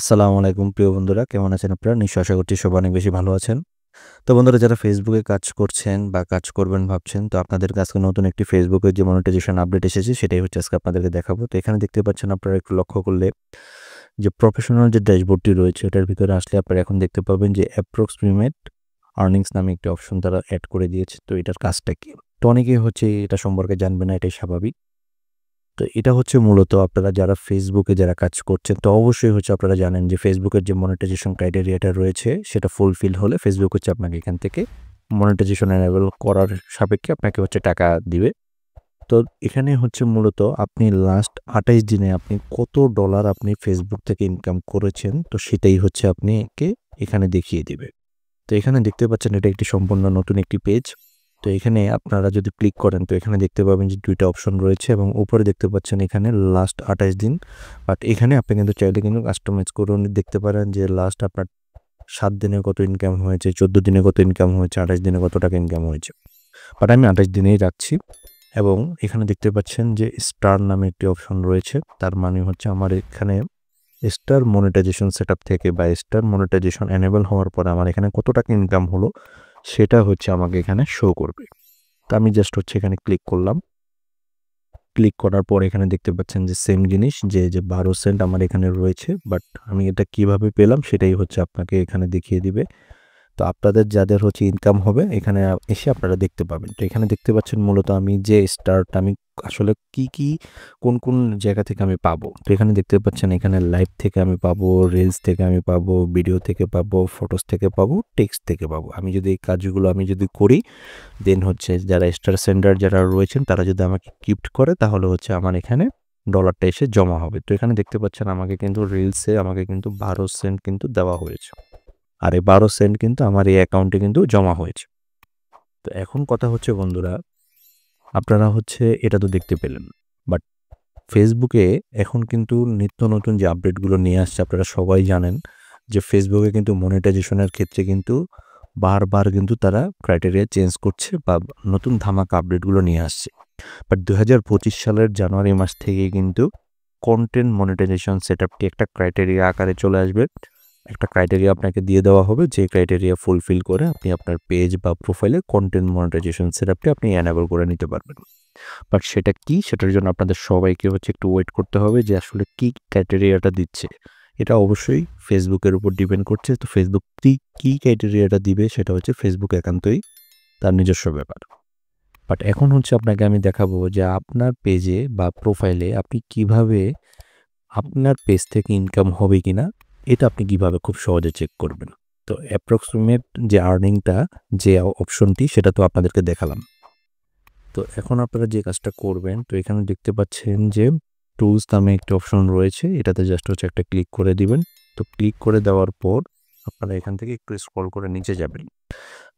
আসসালামু আলাইকুম প্রিয় বন্ধুরা, কেমন আছেন আপনারা? নিশ্চয়ই আশা করছি সবাই অনেক বেশি ভালো আছেন। তো বন্ধুরা, যারা ফেসবুকে কাজ করছেন বা কাজ করবেন ভাবছেন, তো আপনাদেরকে আজকে নতুন একটি ফেসবুকের যে মনিটাইজেশন আপডেট এসেছে সেটাই হচ্ছে আজকে আপনাদেরকে দেখাবো। তো এখানে দেখতে পাচ্ছেন, আপনারা একটু লক্ষ্য করলে যে প্রফেশনাল যে ড্যাশবোর্ডটি রয়েছে এটার ভিতরে আসলে আপনারা এখন দেখতে পাবেন যে অ্যাপ্রক্সিমেট আর্নিংস নামে একটি অপশন তারা অ্যাড করে দিয়েছে। তো এটার কাজটা কি? তো অনেকেই হচ্ছে এটা সম্পর্কে জানবে না, এটাই স্বাভাবিক। তো এটা হচ্ছে মূলত আপনারা যারা ফেসবুকে যারা কাজ করছেন, তো অবশ্যই হচ্ছে আপনারা জানেন যে ফেসবুকের যে মনিটাইজেশন ক্রাইটেরিয়াটা রয়েছে সেটা ফুলফিল হলে ফেসবুক হচ্ছে আপনাকে এখান থেকে মনিটাইজেশন এনেবল করার সাপেক্ষে আপনাকে হচ্ছে টাকা দিবে। তো এখানে হচ্ছে মূলত আপনি লাস্ট ২৮ দিনে আপনি কত ডলার আপনি ফেসবুক থেকে ইনকাম করেছেন, তো সেটাই হচ্ছে আপনাকে এখানে দেখিয়ে দিবে। তো এখানে দেখতে পাচ্ছেন এটা একটি সম্পূর্ণ নতুন একটি পেজ। তো এখানে আপনারা যদি ক্লিক করেন তো এখানে দেখতে পাবেন যে ২ টা অপশন রয়েছে এবং উপরে দেখতে পাচ্ছেন এখানে লাস্ট ২৮ দিন। বাট এখানে আপনি কিন্তু চাইলে কিন্তু কাস্টমাইজ করেও দেখতে পারেন যে লাস্ট আপনার ৭ দিনে কত ইনকাম হয়েছে, ১৪ দিনে কত ইনকাম হয়েছে, ২৮ দিনে কত টাকা ইনকাম হয়েছে। বাট আমি ২৮ দিনেই রাখছি। এবং এখানে দেখতে পাচ্ছেন যে স্টার নামে একটি অপশন রয়েছে। তার মানে হচ্ছে আমার এখানে স্টার মনিটাইজেশন সেটআপ থেকে বা স্টার মনিটাইজেশন এনেবল হওয়ার পরে আমার এখানে কত টাকা ইনকাম হলো সেটা হচ্ছে আমাকে এখানে শো করবে। তো আমি জাস্ট হচ্ছে এখানে ক্লিক করলাম। ক্লিক করার পর এখানে দেখতে পাচ্ছেন যে সেম জিনিস যে ১২ সেন্ট আমার এখানে রয়েছে। বাট আমি এটা কিভাবে পেলাম সেটাই হচ্ছে আপনাকে এখানে দেখিয়ে দিবে। তো আপনাদের যাদের হচ্ছে ইনকাম হবে এখানে এসে আপনারা দেখতে পাবেন। তো এখানে দেখতে পাচ্ছেন মূলত আমি যে স্টারটা আমি আসলে কি কোন জায়গা থেকে আমি পাবো। তো এখানে দেখতে পাচ্ছেন এখানে লাইভ থেকে আমি পাবো, রিলস থেকে আমি পাবো, ভিডিও থেকে পাবো, ফটোস থেকে পাবো, টেক্সট থেকে পাবো। আমি যদি এই কাজগুলো আমি যদি করি, দেন হচ্ছে যারা স্টার সেন্ডার যারা রয়েছেন তারা যদি আমাকে গিফট করে তাহলে হচ্ছে আমার এখানে ডলারটা এসে জমা হবে। তো এখানে দেখতে পাচ্ছেন আমাকে কিন্তু রিলসে আমাকে কিন্তু ১২ সেন্ট কিন্তু দেওয়া হয়েছে। আর এই ১২ সেন্ট কিন্তু আমার এই অ্যাকাউন্টে কিন্তু জমা হয়েছে। তো এখন কথা হচ্ছে বন্ধুরা, আপনারা হচ্ছে এটা তো দেখতে পেলেন। বাট ফেসবুকে এখন কিন্তু নিত্য নতুন যে আপডেটগুলো নিয়ে আসছে আপনারা সবাই জানেন যে ফেসবুকে কিন্তু মনিটাইজেশনের ক্ষেত্রে কিন্তু বারবার কিন্তু তারা ক্রাইটেরিয়া চেঞ্জ করছে বা নতুন ধামাকা আপডেটগুলো নিয়ে আসছে। বাট ২০২৫ সালের জানুয়ারি মাস থেকে কিন্তু কন্টেন্ট মনিটাইজেশন সেটআপটি একটা ক্রাইটেরিয়া আকারে চলে আসবে। একটা ক্রাইটেরিয়া আপনাকে দিয়ে দেওয়া হবে, যে ক্রাইটেরিয়া ফুলফিল করে আপনি আপনার পেজ বা প্রোফাইলে কন্টেন্ট মনিটাইজেশন সেটআপটি আপনি এনেবল করে নিতে পারবেন। বাট সেটা কি? সেটার জন্য আপনাদের সবাইকে হচ্ছে একটু ওয়েট করতে হবে যে আসলে কি ক্রাইটেরিয়াটা দিচ্ছে। এটা অবশ্যই ফেসবুকের উপর ডিপেন্ড করছে। তো ফেসবুক কি ক্রাইটেরিয়াটা দিবে সেটা হচ্ছে ফেসবুক একান্তই তার নিজস্ব ব্যাপার। বাট এখন হচ্ছে আপনাকে আমি দেখাবো যে আপনার পেজে বা প্রোফাইলে আপনি কিভাবে আপনার পেজ থেকে ইনকাম হবে কিনা এটা আপনি কিভাবে খুব সহজে চেক করবেন। তো অ্যাপ্রক্সিমেট যে আর্নিংটা যে অপশনটি সেটা তো আপনাদেরকে দেখালাম। তো এখন আপনারা যে কাজটা করবেন, তো এখানে দেখতে পাচ্ছেন যে টুলস নামে একটি অপশন রয়েছে, এটাতে জাস্ট হচ্ছে একটা ক্লিক করে দিবেন। তো ক্লিক করে দেওয়ার পর আপনারা এখান থেকে একটু স্ক্রল করে নিচে যাবেন।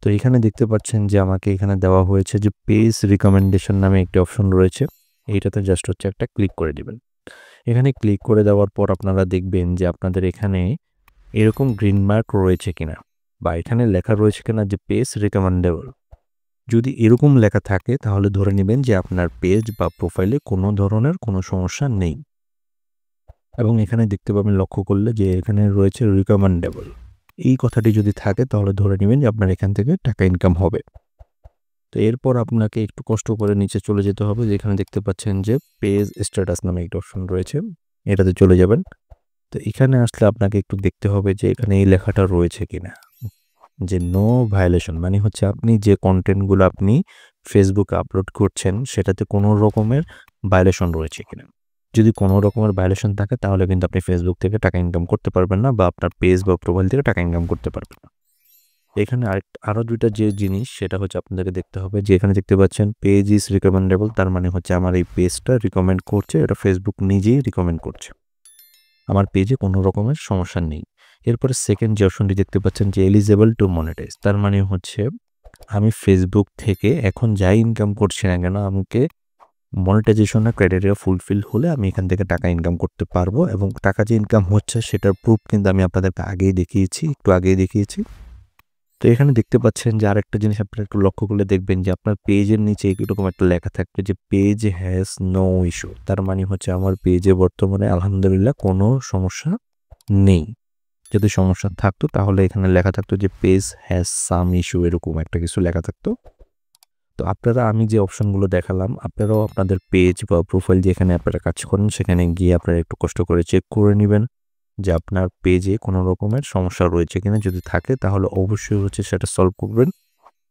তো এখানে দেখতে পাচ্ছেন যে আমাকে এখানে দেওয়া হয়েছে যে পেজ রিকমেন্ডেশন নামে একটি অপশন রয়েছে, এইটাতে জাস্ট হচ্ছে একটা ক্লিক করে দিবেন। এখানে ক্লিক করে দেওয়ার পর আপনারা দেখবেন যে আপনাদের এখানে এরকম গ্রিন মার্ক রয়েছে কিনা বা এখানে লেখা রয়েছে কিনা যে পেজ রিকমেন্ডেবল। যদি এরকম লেখা থাকে তাহলে ধরে নেবেন যে আপনার পেজ বা প্রোফাইলে কোনো ধরনের কোনো সমস্যা নেই। এবং এখানে দেখতে পাবেন লক্ষ্য করলে যে এখানে রয়েছে রিকমেন্ডেবল। এই কথাটি যদি থাকে তাহলে ধরে নেবেন যে আপনার এখান থেকে টাকা ইনকাম হবে। তো এরপর আপনাকে একটু কষ্ট করে নিচে চলে যেতে হবে, যেখানে দেখতে পাচ্ছেন যে পেজ স্ট্যাটাস নামে একটা অপশন রয়েছে, এটাতে চলে যাবেন। তো এখানে আসলে আপনাকে একটু দেখতে হবে যে এখানে এই লেখাটা রয়েছে কিনা যে নো ভায়োলেশন, মানে হচ্ছে আপনি যে কন্টেন্টগুলো আপনি ফেসবুকে আপলোড করছেন সেটাতে কোনো রকমের ভায়োলেশন রয়েছে কিনা। যদি কোনো রকমের ভায়োলেশন থাকে তাহলে কিন্তু আপনি ফেসবুক থেকে টাকা ইনকাম করতে পারবেন না বা আপনার পেজ বা প্রোফাইল থেকে টাকা ইনকাম করতে পারবেন না। এখানে আরও ২টা যে জিনিস সেটা হচ্ছে আপনাদেরকে দেখতে হবে যে এখানে দেখতে পাচ্ছেন পেজ ইজ রিকমেন্ডেবল, তার মানে হচ্ছে আমার এই পেজটা রিকমেন্ড করছে, এটা ফেসবুক নিজেই রিকমেন্ড করছে, আমার পেজে কোনো রকমের সমস্যা নেই। এরপরে সেকেন্ড যে অপশনটি দেখতে পাচ্ছেন যে এলিজেবল টু মনিটাইজ, তার মানে হচ্ছে আমি ফেসবুক থেকে এখন যাই ইনকাম করছি না কেন আমাকে মনিটাইজেশনের ক্রাইটেরিয়া ফুলফিল হলে আমি এখান থেকে টাকা ইনকাম করতে পারবো। এবং টাকা যে ইনকাম হচ্ছে সেটার প্রুফ কিন্তু আমি আপনাদেরকে একটু আগেই দেখিয়েছি। তো এখানে দেখতে পাচ্ছেন যে আরেকটা জিনিস আপনারা একটু লক্ষ্য করলে দেখবেন যে আপনার পেজের নিচে এরকম একটা লেখা থাকবে যে পেজ হ্যাজ নো ইস্যু, তার মানে হচ্ছে আমার পেজে বর্তমানে আলহামদুলিল্লাহ কোনো সমস্যা নেই। যদি সমস্যা থাকতো তাহলে এখানে লেখা থাকতো যে পেজ হ্যাজ সাম ইস্যু, এরকম একটা কিছু লেখা থাকতো। তো আপনারা, আমি যে অপশনগুলো দেখালাম, আপনারাও আপনাদের পেজ বা প্রোফাইল যেখানে আপনারা কাজ করেন সেখানে গিয়ে আপনারা একটু কষ্ট করে চেক করে নেবেন যে আপনার পেজে কোনো রকমের সমস্যা রয়েছে কিনা। যদি থাকে তাহলে অবশ্যই সেটা সলভ করবেন।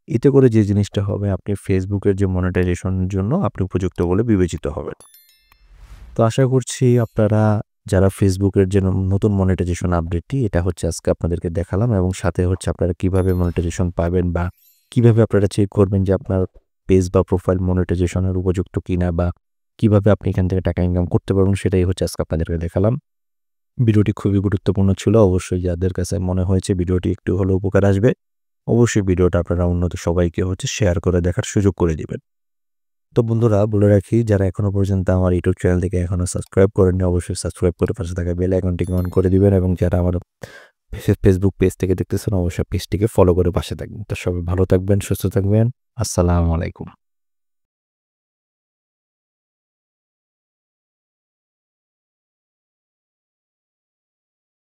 এতে করে যে জিনিসটা হবে, আপনি ফেসবুকের যে মনিটাইজেশনের জন্য আপনি উপযুক্ত বলে বিবেচিত হবেন। তো আশা করছি আপনারা যারা ফেসবুকের যে নতুন মনিটাইজেশন আপডেটটি, এটা আজকে আপনাদেরকে দেখালাম, এবং সাথে আপনারা কিভাবে মনিটাইজেশন পাবেন বা কিভাবে আপনারা চেক করবেন যে আপনার পেজ বা প্রোফাইল মনিটাইজেশনের উপযুক্ত কিনা, বা কিভাবে আপনি এখান থেকে টাকা ইনকাম করতে পারবেন, সেটাই আজকে আপনাদেরকে দেখালাম। ভিডিওটি খুবই গুরুত্বপূর্ণ ছিল। অবশ্যই যাদের কাছে মনে হয়েছে ভিডিওটি একটু হলেও উপকার আসবে, অবশ্যই ভিডিওটা আপনারা অন্য সবাইকে শেয়ার করে দেখার সুযোগ করে দিবেন। তো বন্ধুরা, বলে রাখি, যারা এখনো পর্যন্ত আমার ইউটিউব চ্যানেলটিকে এখনো সাবস্ক্রাইব করেননি, অবশ্যই সাবস্ক্রাইব করে পাশে থাকা বেল আইকনটিকে অন করে দিবেন, এবং যারা আমার ফেসবুক পেজ থেকে দেখতেছেন অবশ্যই পেজটিকে ফলো করে পাশে থাকবেন। তো সবাই ভালো থাকবেন, সুস্থ থাকবেন। আসসালামু আলাইকুম।